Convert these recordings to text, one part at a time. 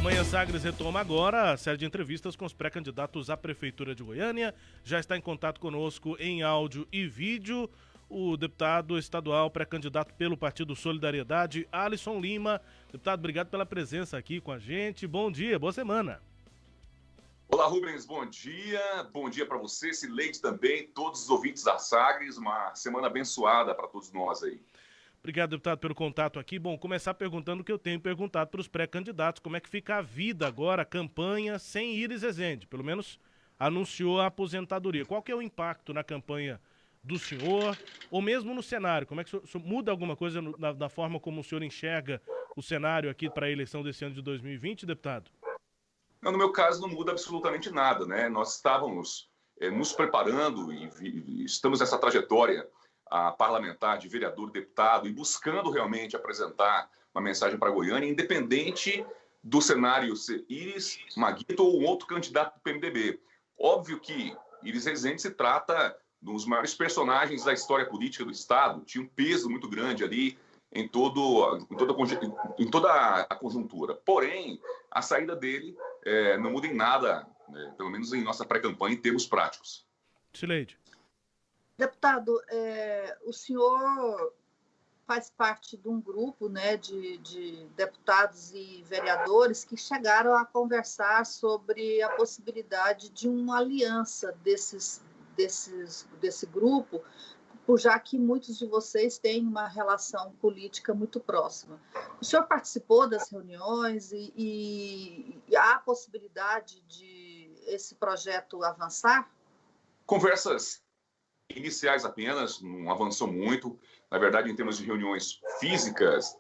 Manhã Sagres retoma agora a série de entrevistas com os pré-candidatos à Prefeitura de Goiânia. Já está em contato conosco em áudio e vídeo o deputado estadual pré-candidato pelo Partido Solidariedade, Alisson Lima. Deputado, obrigado pela presença aqui com a gente. Bom dia, boa semana. Olá, Rubens, bom dia. Bom dia para você, Sileide também, todos os ouvintes da Sagres. Uma semana abençoada para todos nós aí. Obrigado, deputado, pelo contato aqui. Bom, começar perguntando o que eu tenho perguntado para os pré-candidatos. Como é que fica a vida agora, a campanha, sem Iris Rezende? Pelo menos anunciou a aposentadoria. Qual que é o impacto na campanha do senhor, ou mesmo no cenário? Como é que o senhor muda alguma coisa na forma como o senhor enxerga o cenário aqui para a eleição desse ano de 2020, deputado? Não, no meu caso, não muda absolutamente nada, né? Nós estávamos nos preparando e estamos nessa trajetória parlamentar de vereador, deputado, e buscando realmente apresentar uma mensagem para Goiânia, independente do cenário ser Iris, Maguito ou um outro candidato do PMDB. Óbvio que Iris Rezende se trata de um dos maiores personagens da história política do Estado, tinha um peso muito grande ali em toda a conjuntura. Porém, a saída dele não muda em nada, pelo menos em nossa pré-campanha, em termos práticos. Sileide. Deputado, o senhor faz parte de um grupo, né, de deputados e vereadores que chegaram a conversar sobre a possibilidade de uma aliança desse grupo, já que muitos de vocês têm uma relação política muito próxima. O senhor participou das reuniões e há a possibilidade de esse projeto avançar? Conversas iniciais apenas, não avançou muito. Na verdade, em termos de reuniões físicas,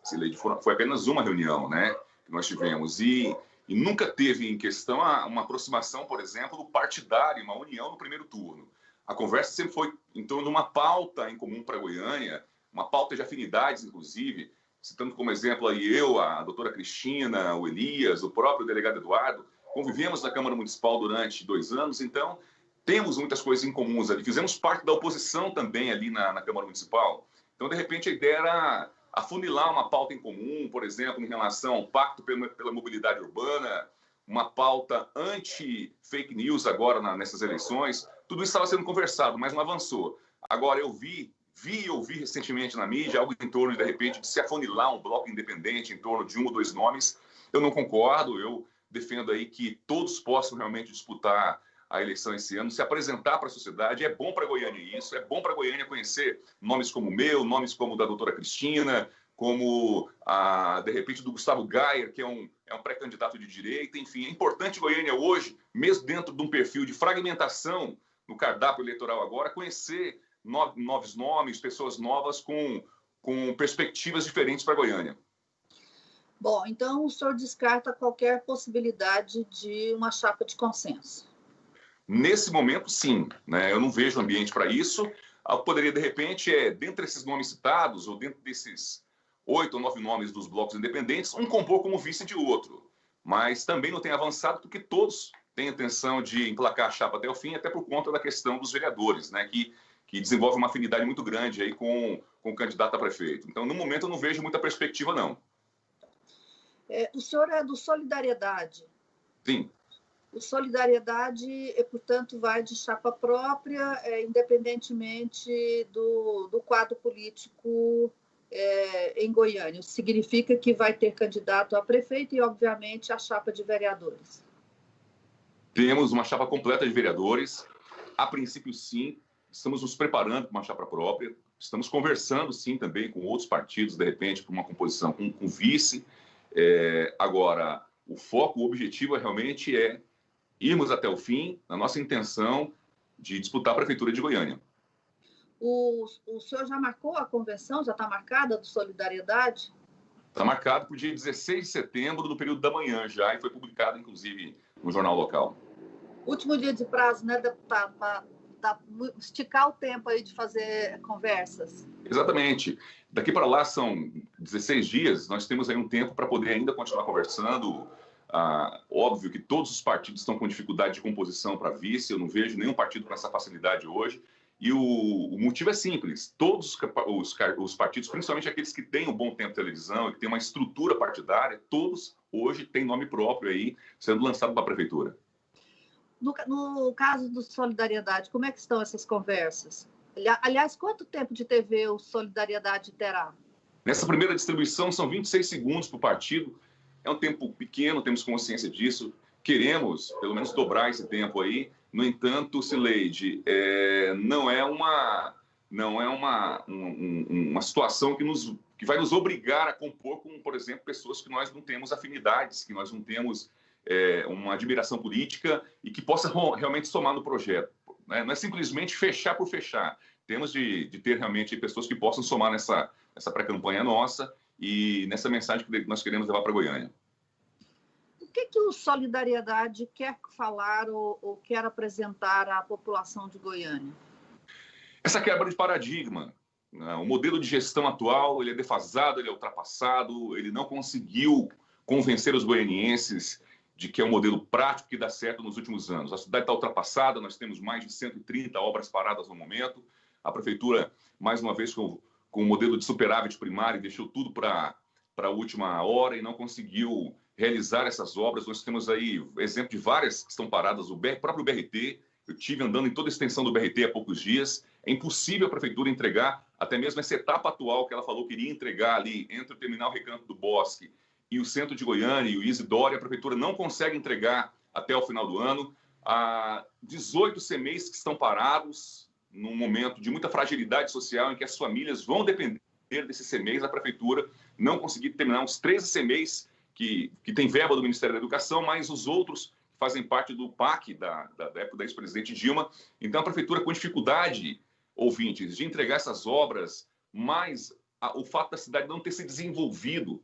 foi apenas uma reunião, né, que nós tivemos. E nunca teve em questão uma aproximação, por exemplo, do partidário, uma união no primeiro turno. A conversa sempre foi em torno de uma pauta em comum para Goiânia, uma pauta de afinidades, inclusive, citando como exemplo aí eu, a doutora Cristina, o Elias, o próprio delegado Eduardo, convivemos na Câmara Municipal durante 2 anos, então temos muitas coisas em comuns ali. Fizemos parte da oposição também ali na Câmara Municipal. Então, de repente, a ideia era afunilar uma pauta em comum, por exemplo, em relação ao Pacto pela Mobilidade Urbana, uma pauta anti-fake news agora nessas eleições. Tudo isso estava sendo conversado, mas não avançou. Agora, eu vi e ouvi recentemente na mídia algo em torno, de repente, de se afunilar um bloco independente em torno de 1 ou 2 nomes. Eu não concordo, eu defendo aí que todos possam realmente disputar a eleição esse ano, se apresentar para a sociedade. É bom para Goiânia isso, é bom para Goiânia conhecer nomes como o meu, nomes como o da doutora Cristina, como, de repente, do Gustavo Gayer, que é um pré-candidato de direita. Enfim, é importante Goiânia hoje, mesmo dentro de um perfil de fragmentação no cardápio eleitoral agora, conhecer novos nomes, pessoas novas com perspectivas diferentes para Goiânia. Bom, então o senhor descarta qualquer possibilidade de uma chapa de consenso? Nesse momento, sim, né? Eu não vejo ambiente para isso. Poderia, de repente, dentre esses nomes citados, ou dentro desses 8 ou 9 nomes dos blocos independentes, um compor como vice de outro. Mas também não tem avançado, porque todos têm a intenção de emplacar a chapa até o fim, até por conta da questão dos vereadores, né? Que desenvolve uma afinidade muito grande aí com o candidato a prefeito. Então, no momento, eu não vejo muita perspectiva, não. O senhor é do Solidariedade? Sim. O Solidariedade, portanto, vai de chapa própria, independentemente do quadro político em Goiânia. Isso significa que vai ter candidato a prefeito e, obviamente, a chapa de vereadores. Temos uma chapa completa de vereadores. A princípio, sim, estamos nos preparando para uma chapa própria. Estamos conversando, sim, também com outros partidos, de repente, para uma composição com vice. Agora, o foco, o objetivo realmente é irmos até o fim, na nossa intenção de disputar a Prefeitura de Goiânia. O senhor já marcou a convenção? Já está marcada do Solidariedade? Está marcado para o dia 16 de setembro, no período da manhã já, e foi publicado, inclusive, no jornal local. Último dia de prazo, né, deputado, para esticar o tempo aí de fazer conversas. Exatamente. Daqui para lá são 16 dias, nós temos aí um tempo para poder ainda continuar conversando. Óbvio que todos os partidos estão com dificuldade de composição para vice, eu não vejo nenhum partido com essa facilidade hoje, E o motivo é simples. Todos os partidos, principalmente aqueles que têm um bom tempo de televisão e que têm uma estrutura partidária, todos hoje têm nome próprio aí sendo lançado para a prefeitura. No caso do Solidariedade, como é que estão essas conversas? Aliás, quanto tempo de TV o Solidariedade terá? Nessa primeira distribuição, são 26 segundos para o partido. É um tempo pequeno, temos consciência disso. Queremos, pelo menos, dobrar esse tempo aí. No entanto, Cileide, não é uma situação que vai nos obrigar a compor com, por exemplo, pessoas que nós não temos afinidades, que nós não temos uma admiração política e que possa realmente somar no projeto. Né? Não é simplesmente fechar por fechar. Temos de ter realmente pessoas que possam somar nessa pré-campanha nossa e nessa mensagem que nós queremos levar para Goiânia. O que o Solidariedade quer falar ou quer apresentar à população de Goiânia? Essa quebra de paradigma. O modelo de gestão atual ele é defasado, ele é ultrapassado, ele não conseguiu convencer os goianienses de que é um modelo prático que dá certo nos últimos anos. A cidade está ultrapassada, nós temos mais de 130 obras paradas no momento. A prefeitura, mais uma vez, com o modelo de superávit primário, deixou tudo para a última hora e não conseguiu realizar essas obras. Nós temos aí exemplo de várias que estão paradas, o próprio BRT. Eu estive andando em toda a extensão do BRT há poucos dias. É impossível a prefeitura entregar até mesmo essa etapa atual que ela falou que iria entregar ali entre o terminal Recanto do Bosque e o centro de Goiânia e o Isidória. A prefeitura não consegue entregar até o final do ano. Há 18 CMEs que estão parados num momento de muita fragilidade social em que as famílias vão depender desses CMEs. A prefeitura não conseguiu terminar uns 13 CMEs que tem verba do Ministério da Educação, mas os outros fazem parte do PAC da época da ex-presidente Dilma. Então, a prefeitura com dificuldade, ouvintes, de entregar essas obras, mas o fato da cidade não ter se desenvolvido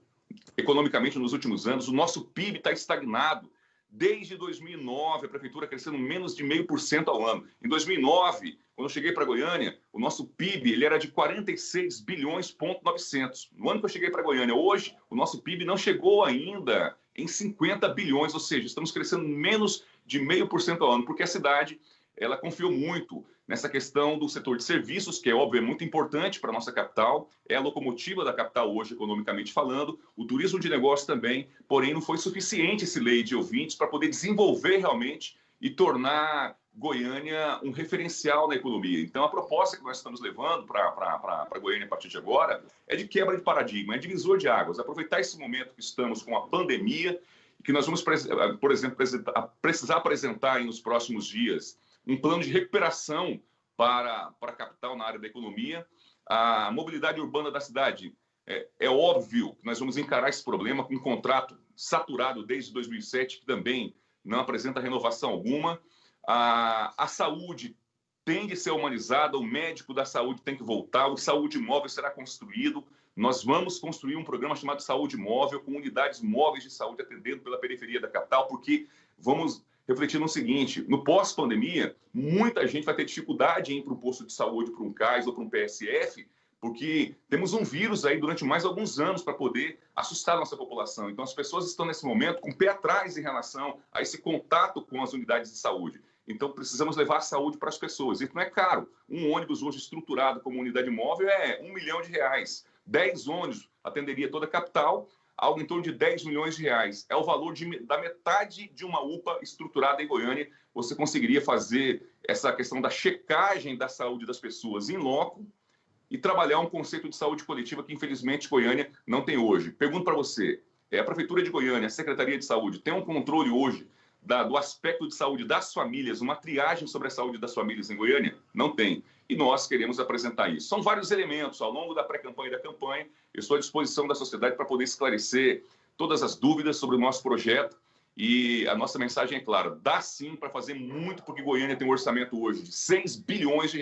economicamente nos últimos anos, o nosso PIB está estagnado. Desde 2009, a prefeitura crescendo menos de 0,5% ao ano. Em 2009, quando eu cheguei para Goiânia, o nosso PIB ele era de 46 bilhões,900. No ano que eu cheguei para Goiânia, hoje, o nosso PIB não chegou ainda em 50 bilhões, ou seja, estamos crescendo menos de 0,5% ao ano, porque a cidade ela confiou muito nessa questão do setor de serviços, que é óbvio, é muito importante para a nossa capital, é a locomotiva da capital hoje, economicamente falando, o turismo de negócio também, porém não foi suficiente esse lei de ouvintes para poder desenvolver realmente e tornar Goiânia um referencial na economia. Então, a proposta que nós estamos levando para Goiânia a partir de agora é de quebra de paradigma, é divisor de águas, aproveitar esse momento que estamos com a pandemia e que nós vamos, por exemplo, precisar apresentar aí nos próximos dias um plano de recuperação para a capital na área da economia. A mobilidade urbana da cidade, é óbvio que nós vamos encarar esse problema com um contrato saturado desde 2007, que também não apresenta renovação alguma. A saúde tem de ser humanizada, o médico da saúde tem que voltar, o saúde móvel será construído. Nós vamos construir um programa chamado Saúde Móvel, com unidades móveis de saúde atendendo pela periferia da capital, porque vamos refletir no seguinte: no pós-pandemia, muita gente vai ter dificuldade em ir para um posto de saúde, para um CAIS ou para um PSF, porque temos um vírus aí durante mais alguns anos para poder assustar a nossa população. Então, as pessoas estão, nesse momento, com o pé atrás em relação a esse contato com as unidades de saúde. Então, precisamos levar a saúde para as pessoas. Isso não é caro. Um ônibus hoje estruturado como unidade móvel é R$1 milhão. 10 ônibus atenderia toda a capital, algo em torno de R$10 milhões. É o valor da metade de uma UPA estruturada em Goiânia. Você conseguiria fazer essa questão da checagem da saúde das pessoas em loco e trabalhar um conceito de saúde coletiva que, infelizmente, Goiânia não tem hoje. Pergunto para você, a Prefeitura de Goiânia, a Secretaria de Saúde, tem um controle hoje do aspecto de saúde das famílias, uma triagem sobre a saúde das famílias em Goiânia? Não tem. E nós queremos apresentar isso. São vários elementos. Ao longo da pré-campanha e da campanha, eu estou à disposição da sociedade para poder esclarecer todas as dúvidas sobre o nosso projeto. E a nossa mensagem é clara: dá sim para fazer muito, porque Goiânia tem um orçamento hoje de R$6 bilhões,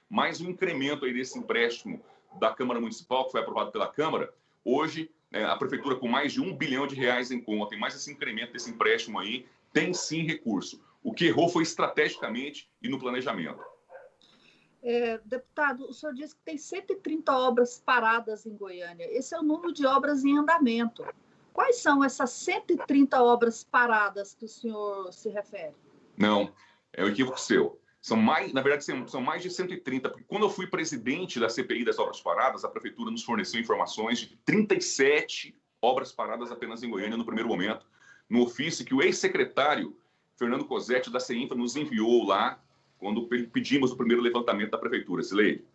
mais um incremento aí desse empréstimo da Câmara Municipal, que foi aprovado pela Câmara. Hoje, a Prefeitura, com mais de R$1 bilhão em conta, e mais esse incremento desse empréstimo aí, tem sim recurso. O que errou foi estrategicamente e no planejamento. Deputado, o senhor disse que tem 130 obras paradas em Goiânia. Esse é o número de obras em andamento. Quais são essas 130 obras paradas que o senhor se refere? Não, é um equívoco seu. Na verdade, são mais de 130, porque quando eu fui presidente da CPI das obras paradas, a prefeitura nos forneceu informações de 37 obras paradas apenas em Goiânia no primeiro momento, no ofício que o ex-secretário Fernando Cosetti da CEINFRA nos enviou lá, quando pedimos o primeiro levantamento da prefeitura, Sileide.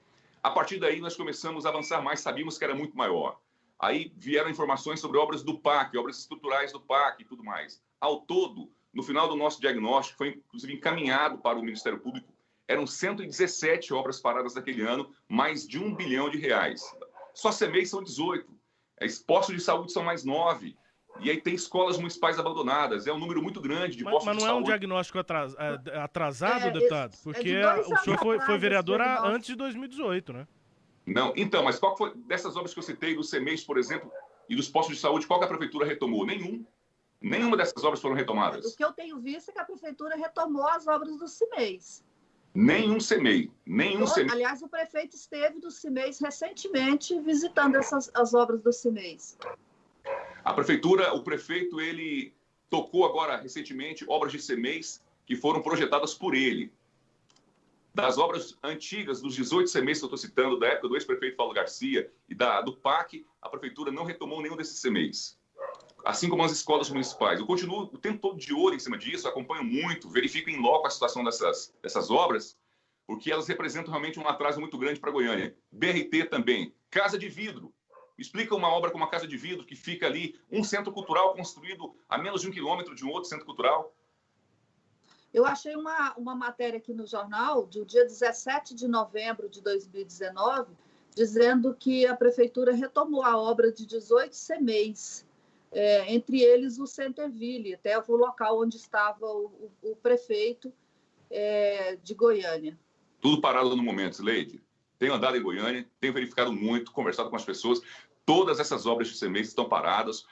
A partir daí, nós começamos a avançar mais, sabíamos que era muito maior. Aí vieram informações sobre obras do PAC, obras estruturais do PAC e tudo mais. Ao todo, no final do nosso diagnóstico, foi inclusive encaminhado para o Ministério Público, eram 117 obras paradas naquele ano, mais de R$1 bilhão. Só CEMEI são 18, postos de saúde são mais 9, e aí tem escolas municipais abandonadas, é um número muito grande de postos de saúde. Mas não é um diagnóstico atrasado, deputado? Porque o senhor foi vereador antes de 2018, né? Não, então, mas qual foi dessas obras que eu citei, dos CEMEIs, por exemplo, e dos postos de saúde, qual que a prefeitura retomou? Nenhuma dessas obras foram retomadas. O que eu tenho visto é que a prefeitura retomou as obras dos CIMEIs. Nenhum CEMEI. Aliás, o prefeito esteve dos CIMEIs recentemente visitando as obras dos CIMEIs. O prefeito, ele tocou agora, recentemente, obras de CEMEIs que foram projetadas por ele. Das obras antigas, dos 18 CEMEIs que eu estou citando, da época do ex-prefeito Paulo Garcia e do PAC, a prefeitura não retomou nenhum desses CEMEIs. Assim como as escolas municipais. Eu continuo o tempo todo de olho em cima disso, acompanho muito, verifico em loco a situação dessas obras, porque elas representam realmente um atraso muito grande para Goiânia. BRT também. Casa de Vidro. Explica uma obra como a Casa de Vidro, que fica ali, um centro cultural construído a menos de 1 quilômetro de um outro centro cultural. Eu achei uma matéria aqui no jornal, do dia 17 de novembro de 2019, dizendo que a prefeitura retomou a obra de 18 CEMEIs, entre eles o Centerville, até o local onde estava o prefeito de Goiânia. Tudo parado no momento, Sileide. Tenho andado em Goiânia, tenho verificado muito, conversado com as pessoas. Todas essas obras de CEMEIs estão paradas.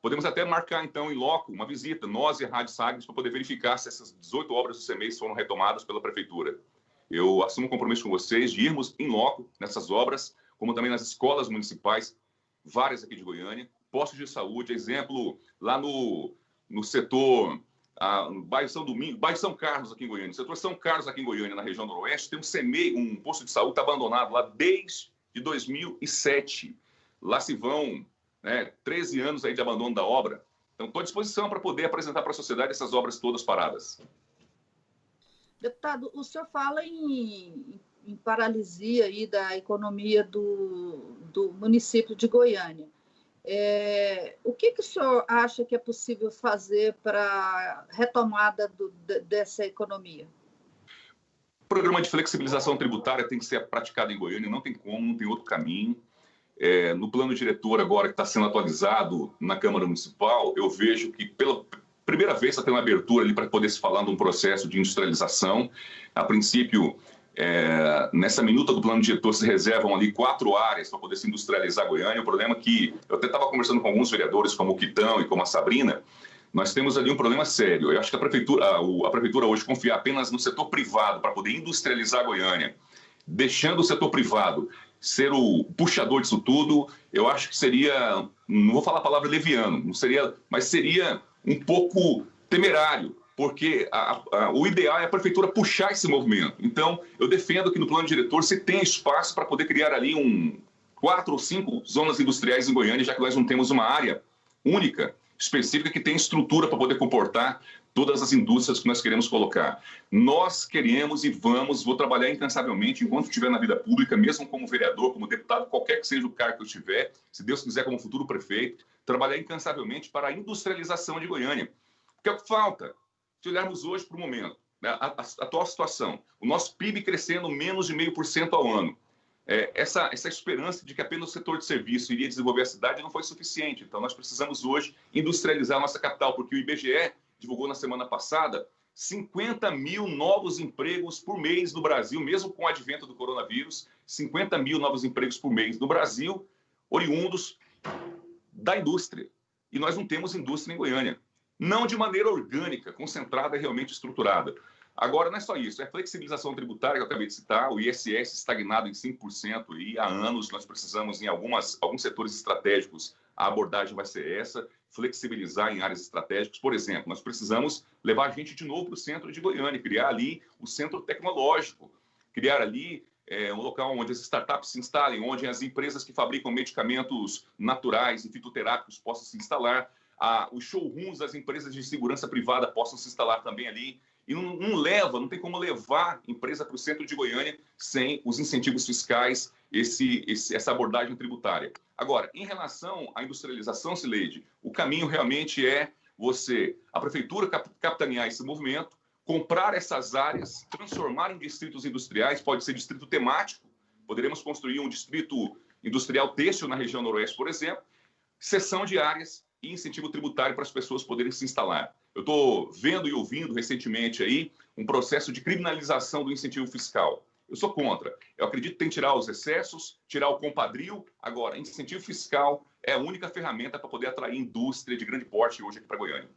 Podemos até marcar, então, em loco, uma visita, nós e a Rádio Sagres, para poder verificar se essas 18 obras do CEMEIs foram retomadas pela prefeitura. Eu assumo um compromisso com vocês de irmos em loco nessas obras, como também nas escolas municipais, várias aqui de Goiânia, postos de saúde, exemplo, lá no setor, no bairro São Domingos, bairro São Carlos aqui em Goiânia, no setor São Carlos aqui em Goiânia, na região noroeste, tem um CEMEI, um posto de saúde abandonado lá desde 2007. Lá se vão 13 anos aí de abandono da obra. Então, estou à disposição para poder apresentar para a sociedade essas obras todas paradas. Deputado, o senhor fala em paralisia aí da economia do município de Goiânia. O que o senhor acha que é possível fazer para a retomada dessa economia? O programa de flexibilização tributária tem que ser praticado em Goiânia, não tem como, não tem outro caminho. No plano diretor agora, que está sendo atualizado na Câmara Municipal, eu vejo que pela primeira vez está tendo uma abertura ali para poder se falar de um processo de industrialização. A princípio, nessa minuta do plano diretor se reservam ali 4 áreas para poder se industrializar Goiânia. O problema é que, eu até estava conversando com alguns vereadores, como o Quitão e como a Sabrina, nós temos ali um problema sério. Eu acho que a prefeitura hoje confiar apenas no setor privado para poder industrializar Goiânia, deixando o setor privado ser o puxador disso tudo, eu acho que seria, não vou falar a palavra leviano, não seria, mas seria um pouco temerário, porque o ideal é a prefeitura puxar esse movimento. Então, eu defendo que no plano diretor se tenha espaço para poder criar ali 4 ou 5 zonas industriais em Goiânia, já que nós não temos uma área única, específica, que tem estrutura para poder comportar todas as indústrias que nós queremos colocar. Nós queremos e vou trabalhar incansavelmente enquanto estiver na vida pública, mesmo como vereador, como deputado, qualquer que seja o cargo que eu tiver, se Deus quiser, como futuro prefeito, trabalhar incansavelmente para a industrialização de Goiânia. Porque é o que falta. Se olharmos hoje para o momento, a atual situação, o nosso PIB crescendo menos de 0,5% ao ano, essa esperança de que apenas o setor de serviço iria desenvolver a cidade não foi suficiente. Então, nós precisamos hoje industrializar a nossa capital, porque o IBGE divulgou na semana passada 50 mil novos empregos por mês no Brasil, mesmo com o advento do coronavírus, 50 mil novos empregos por mês no Brasil, oriundos da indústria. E nós não temos indústria em Goiânia. Não de maneira orgânica, concentrada e realmente estruturada. Agora, não é só isso, é a flexibilização tributária que eu acabei de citar, o ISS estagnado em 5% e há anos nós precisamos, em alguns setores estratégicos, a abordagem vai ser essa, flexibilizar em áreas estratégicas. Por exemplo, nós precisamos levar a gente de novo para o centro de Goiânia, criar ali o centro tecnológico, criar ali um local onde as startups se instalem, onde as empresas que fabricam medicamentos naturais e fitoterápicos possam se instalar, os showrooms das empresas de segurança privada possam se instalar também ali. E não tem como levar empresa para o centro de Goiânia sem os incentivos fiscais, essa abordagem tributária. Agora, em relação à industrialização, Cileide, o caminho realmente é a prefeitura capitanear esse movimento, comprar essas áreas, transformar em distritos industriais, pode ser distrito temático, poderemos construir um distrito industrial têxtil na região noroeste, por exemplo, cessão de áreas e incentivo tributário para as pessoas poderem se instalar. Eu estou vendo e ouvindo recentemente aí um processo de criminalização do incentivo fiscal. Eu sou contra. Eu acredito que tem que tirar os excessos, tirar o compadrio. Agora, incentivo fiscal é a única ferramenta para poder atrair indústria de grande porte hoje aqui para Goiânia.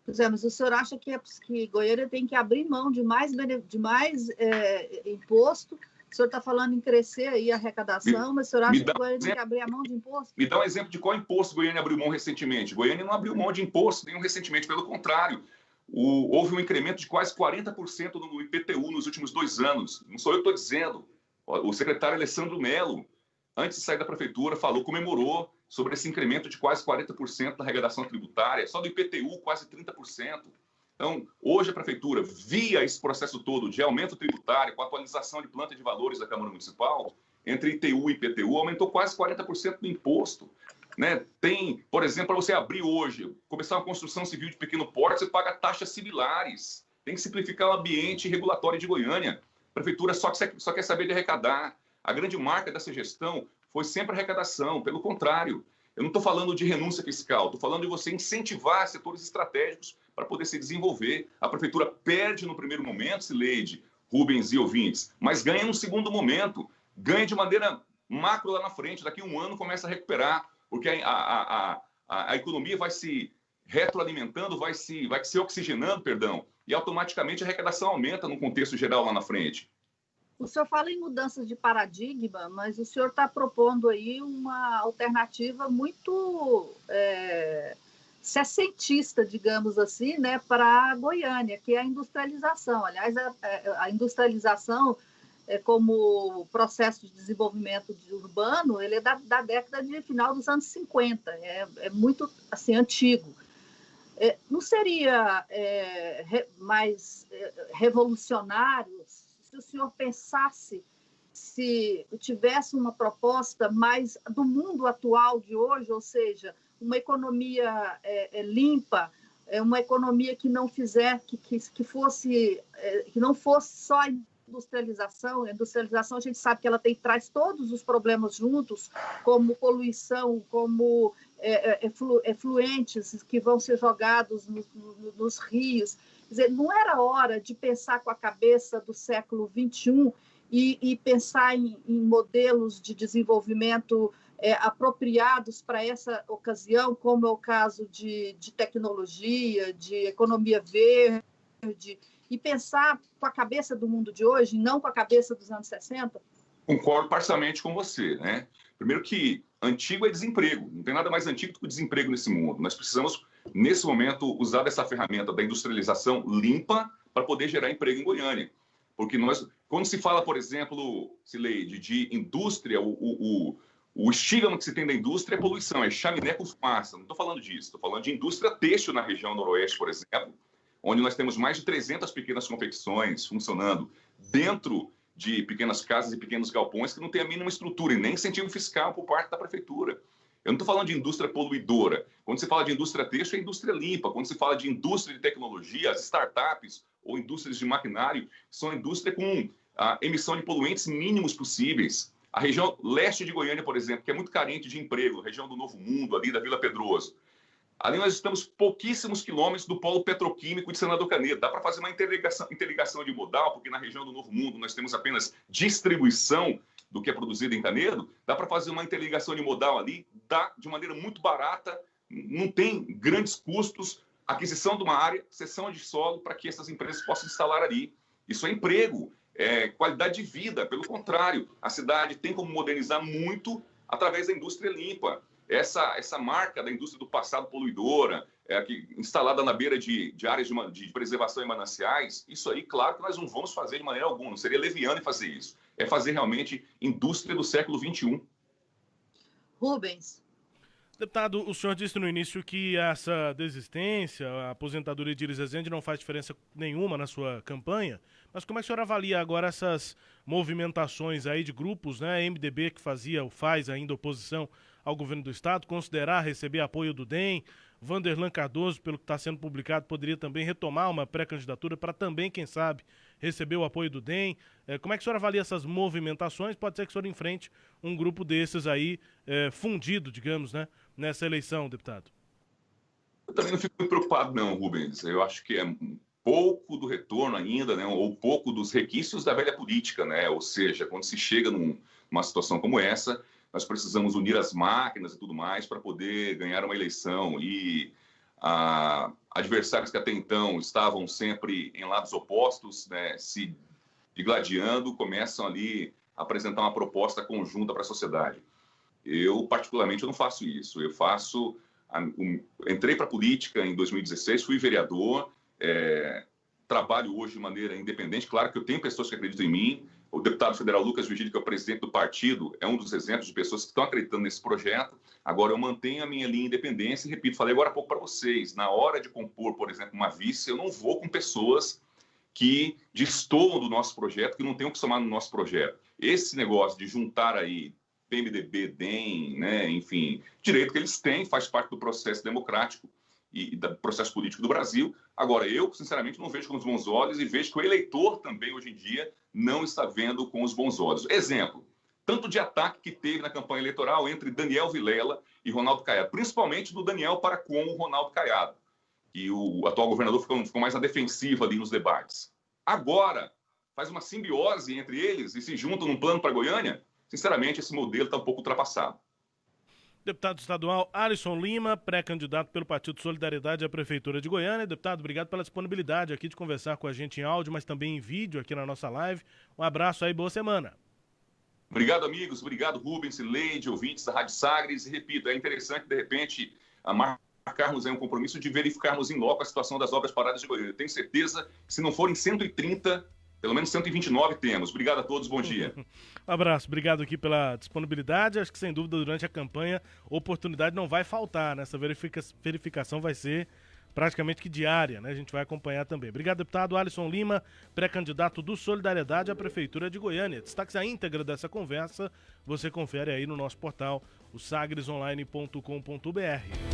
Pois é, mas o senhor acha que Goiânia tem que abrir mão de mais imposto? O senhor está falando em crescer aí a arrecadação, mas o senhor acha que Goiânia tem que abrir a mão de imposto? Me dá um exemplo de qual imposto Goiânia abriu mão recentemente. Goiânia não abriu mão de imposto nenhum recentemente, pelo contrário. Houve um incremento de quase 40% no IPTU nos últimos 2 anos. Não sou eu que estou dizendo. O secretário Alessandro Mello, antes de sair da prefeitura, comemorou sobre esse incremento de quase 40% na arrecadação tributária, só do IPTU quase 30%. Então, hoje a prefeitura, via esse processo todo de aumento tributário, com a atualização de planta de valores da Câmara Municipal, entre ITU e IPTU, aumentou quase 40% do imposto. Né? Tem, por exemplo, para você abrir hoje, começar uma construção civil de pequeno porte, você paga taxas similares. Tem que simplificar o ambiente regulatório de Goiânia. A prefeitura só quer saber de arrecadar. A grande marca dessa gestão foi sempre a arrecadação. Pelo contrário, eu não estou falando de renúncia fiscal, estou falando de você incentivar setores estratégicos para poder se desenvolver. A prefeitura perde no primeiro momento, Cileide, Rubens e ouvintes, mas ganha no segundo momento. Ganha de maneira macro lá na frente. Daqui a um ano começa a recuperar, porque a economia vai se retroalimentando, vai se oxigenando, e automaticamente a arrecadação aumenta no contexto geral lá na frente. O senhor fala em mudanças de paradigma, mas o senhor está propondo aí uma alternativa muito sessentista, digamos assim, né, para Goiânia, que é a industrialização. Aliás, a industrialização, como processo de desenvolvimento urbano, ele é da década de final dos anos 50, é muito assim, antigo. Não seria mais revolucionário se o senhor pensasse, se tivesse uma proposta mais do mundo atual de hoje, ou seja, uma economia limpa, uma economia que não fosse só a industrialização. A industrialização, a gente sabe que ela traz todos os problemas juntos, como poluição, como efluentes que vão ser jogados nos rios. Quer dizer, não era hora de pensar com a cabeça do século XXI e pensar em modelos de desenvolvimento apropriados para essa ocasião, como é o caso de tecnologia, de economia verde, e pensar com a cabeça do mundo de hoje, não com a cabeça dos anos 60? Concordo parcialmente com você, né? Primeiro que antigo é desemprego. Não tem nada mais antigo do que o desemprego nesse mundo. Nós precisamos, nesse momento, usar dessa ferramenta da industrialização limpa para poder gerar emprego em Goiânia. Porque quando se fala, por exemplo, Cileide, de indústria, o estigma que se tem da indústria é poluição, é chaminé com fumaça. Não estou falando disso. Estou falando de indústria têxtil na região noroeste, por exemplo, onde nós temos mais de 300 pequenas confecções funcionando dentro de pequenas casas e pequenos galpões que não tem a mínima estrutura e nem incentivo fiscal por parte da prefeitura. Eu não estou falando de indústria poluidora. Quando se fala de indústria têxtil, é indústria limpa. Quando se fala de indústria de tecnologia, as startups ou indústrias de maquinário são indústria com a emissão de poluentes mínimos possíveis. A região leste de Goiânia, por exemplo, que é muito carente de emprego, região do Novo Mundo, ali da Vila Pedroso. Ali nós estamos pouquíssimos quilômetros do polo petroquímico de Senador Canedo. Dá para fazer uma interligação de modal, porque na região do Novo Mundo nós temos apenas distribuição do que é produzido em Canedo. Dá para fazer uma interligação de modal ali, dá de maneira muito barata, não tem grandes custos, aquisição de uma área, cessão de solo para que essas empresas possam instalar ali. Isso é emprego, é qualidade de vida. Pelo contrário, a cidade tem como modernizar muito através da indústria limpa. essa marca da indústria do passado poluidora, instalada na beira de áreas de preservação e mananciais, isso aí, claro que nós não vamos fazer de maneira alguma, não seria leviano fazer isso. É fazer realmente indústria do século XXI. Rubens. Deputado, o senhor disse no início que essa desistência, a aposentadoria de Iris Rezende não faz diferença nenhuma na sua campanha, mas como é que o senhor avalia agora essas movimentações aí de grupos, né, MDB que faz ainda oposição ao governo do estado, considerar receber apoio do DEM, Vanderlan Cardoso, pelo que está sendo publicado, poderia também retomar uma pré-candidatura para também, quem sabe, receber o apoio do DEM. Como é que o senhor avalia essas movimentações? Pode ser que o senhor enfrente um grupo desses aí, fundido, digamos, né, nessa eleição, deputado. Eu também não fico muito preocupado, não, Rubens. Eu acho que é pouco do retorno ainda, né, ou pouco dos requisitos da velha política, né? Ou seja, quando se chega numa situação como essa, nós precisamos unir as máquinas e tudo mais para poder ganhar uma eleição. E adversários que até então estavam sempre em lados opostos, né, se digladiando, começam ali a apresentar uma proposta conjunta para a sociedade. Eu, particularmente, não faço isso. Entrei para a política em 2016, fui vereador, trabalho hoje de maneira independente. Claro que eu tenho pessoas que acreditam em mim. O deputado federal Lucas Virgílio, que é o presidente do partido, é um dos exemplos de pessoas que estão acreditando nesse projeto. Agora, eu mantenho a minha linha de independência e, repito, falei agora há pouco para vocês, na hora de compor, por exemplo, uma vice, eu não vou com pessoas que destoam do nosso projeto, que não tem o que somar no nosso projeto. Esse negócio de juntar aí PMDB, DEM, né, enfim, direito que eles têm, faz parte do processo democrático e do processo político do Brasil. Agora, eu, sinceramente, não vejo com os bons olhos e vejo que o eleitor também, hoje em dia, não está vendo com os bons olhos. Exemplo, tanto de ataque que teve na campanha eleitoral entre Daniel Vilela e Ronaldo Caiado, principalmente do Daniel para com o Ronaldo Caiado, e o atual governador ficou mais na defensiva ali nos debates. Agora, faz uma simbiose entre eles e se juntam num plano para Goiânia. Sinceramente, esse modelo está um pouco ultrapassado. Deputado estadual Alisson Lima, pré-candidato pelo Partido Solidariedade à Prefeitura de Goiânia. Deputado, obrigado pela disponibilidade aqui de conversar com a gente em áudio, mas também em vídeo aqui na nossa live. Um abraço aí, boa semana. Obrigado, amigos. Obrigado, Rubens, Leide, ouvintes da Rádio Sagres. E repito, é interessante, de repente, marcarmos aí um compromisso de verificarmos em loco a situação das obras paradas de Goiânia. Eu tenho certeza que se não forem 130, pelo menos 129 temos. Obrigado a todos, bom dia. Um abraço, obrigado aqui pela disponibilidade. Acho que, sem dúvida, durante a campanha, oportunidade não vai faltar, né? Essa verificação vai ser praticamente que diária, né? A gente vai acompanhar também. Obrigado, deputado Alisson Lima, pré-candidato do Solidariedade à Prefeitura de Goiânia. Destaques a íntegra dessa conversa, você confere aí no nosso portal, o sagresonline.com.br.